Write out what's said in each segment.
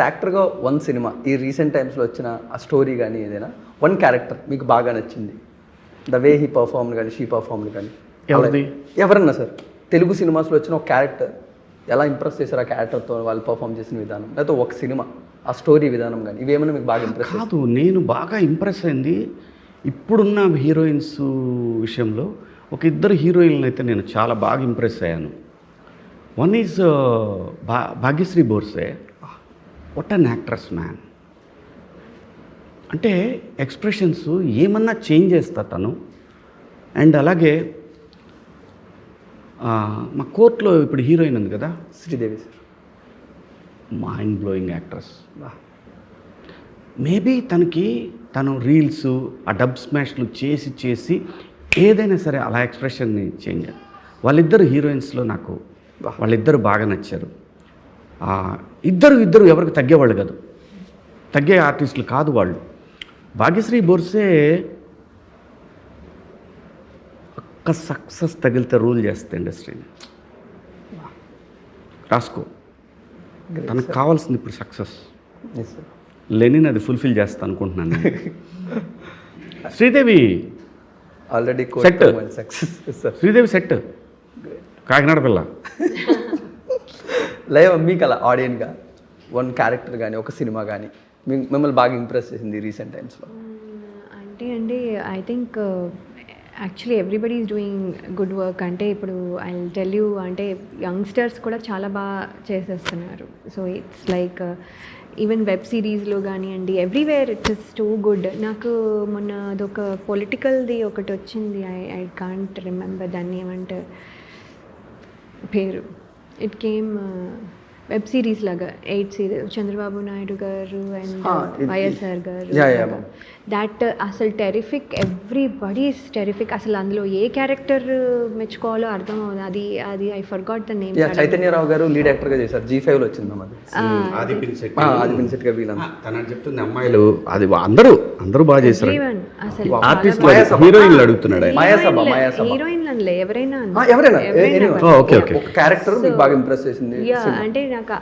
యాక్టర్గా one cinema ఈ recent టైమ్స్లో వచ్చిన ఆ స్టోరీ కానీ ఏదైనా వన్ క్యారెక్టర్ మీకు బాగా నచ్చింది, ద వే హీ పర్ఫార్మ్ కానీ షీ పర్ఫార్మ్ కానీ ఎవరిది? ఎవరన్నా సార్ తెలుగు సినిమాస్లో వచ్చిన ఒక క్యారెక్టర్ ఎలా ఇంప్రెస్ చేశారు ఆ క్యారెక్టర్తో వాళ్ళు పర్ఫామ్ చేసిన విధానం, లేకపోతే ఒక సినిమా ఆ స్టోరీ విధానం కానీ ఇవేమైనా మీకు బాగా ఇంప్రెస్ కాదు? నేను బాగా ఇంప్రెస్ అయింది ఇప్పుడున్న హీరోయిన్స్ విషయంలో ఒక ఇద్దరు హీరోయిన్లు అయితే నేను చాలా బాగా ఇంప్రెస్ అయ్యాను. One is Bhagyashri Borse. What an actress man. అంటే ఎక్స్ప్రెషన్స్ ఏమన్నా చేంజ్ చేస్తా తను. అండ్ అలాగే మా కోర్టులో ఇప్పుడు హీరోయిన్ ఉంది కదా, Sridevi sir, mind blowing actress. Maybe తను రీల్స్ ఆ డబ్ స్మాష్లు చేసి ఏదైనా సరే అలా ఎక్స్ప్రెషన్ని చేంజ్. వాళ్ళిద్దరు హీరోయిన్స్లో నాకు వాళ్ళిద్దరు బాగా నచ్చారు. ఇద్దరు ఎవరికి తగ్గేవాళ్ళు కాదు, తగ్గే ఆర్టిస్టులు కాదు వాళ్ళు. భాగ్యశ్రీ బోర్సే ఒక్క సక్సెస్ తగిలితే రూల్ చేస్తే ఇండస్ట్రీని. రాసుకో, తనకు కావాల్సింది ఇప్పుడు సక్సెస్. లెనిన్ అది ఫుల్ఫిల్ చేస్తా అనుకుంటున్నాను. Sridevi already set, Sridevi set, Kakinada పిల్ల. లైవ్ మీకు అలా ఆడియన్గా వన్ క్యారెక్టర్ కానీ ఒక సినిమా కానీ మిమ్మల్ని బాగా ఇంప్రెస్ చేసింది రీసెంట్ టైమ్స్లో? అంటే I think actually everybody is doing good work. అంటే ఇప్పుడు ఐ టెల్ యూ, అంటే యంగ్స్టర్స్ కూడా చాలా బాగా చేసేస్తున్నారు. So it's like even web సిరీస్లో కానివ్వండి, everywhere it's is too good. నాకు మొన్న అదొక పొలిటికల్ది ఒకటి వచ్చింది, ఐ కాంట్ రిమెంబర్ దాన్ని ఏమంటే పేరు. ఇట్ కేమ్ వెబ్ సిరీస్ లాగా 8 సీరియల్, చంద్రబాబు నాయుడు గారు అండ్ వైఎస్ఆర్ గారు. దాట్ అసలు టెరిఫిక్, ఎవ్రీబడి ఈస్ టెరిఫిక్. అసలు అందులో ఏ క్యారెక్టర్ మెచ్చుకోవాలో అర్థం అవుతుంది. అది I forgot the name. Chaitanya Rao గారు లీడ్ యాక్టర్గా చేశారు, G5లో వచ్చింది ఆదిపిన్సెట్గా వీళ్ళంతా. తనని చెప్తుంది అమ్మాయిలు, అది అందరూ బాగా చేశారు. అసలు హీరోయిన్లు అడుగుతున్నాడు. హీరోయిన్లు అనలే, ఎవరైనా ఒక క్యారెక్టర్ బాగా ఇంప్రెస్ చేసింది. అంటే నాకు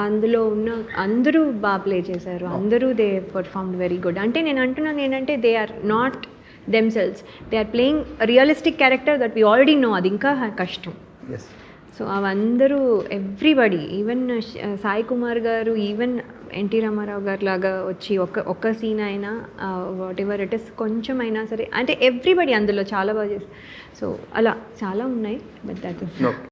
అందులో ఉన్న అందరూ బాగా ప్లే చేశారు, అందరూ దే పర్ఫార్మ్డ్ వెరీ గుడ్. అంటే నేను అంటున్నాను ఏంటంటే they are not themselves, they are playing realistic character that we already know. అది ఇంకా కష్టం. సో అవందరూ everybody, even Sai Kumar garu, even NT Ramarao గారు లాగా వచ్చి ఒక్క సీన్ అయినా వాట్ ఎవర్ ఇట్ ఇస్ కొంచెం అయినా సరే, అంటే ఎవ్రీబడి అందులో చాలా బాగా చేస్తారు. సో అలా చాలా ఉన్నాయి, బట్ దట్ ఇస్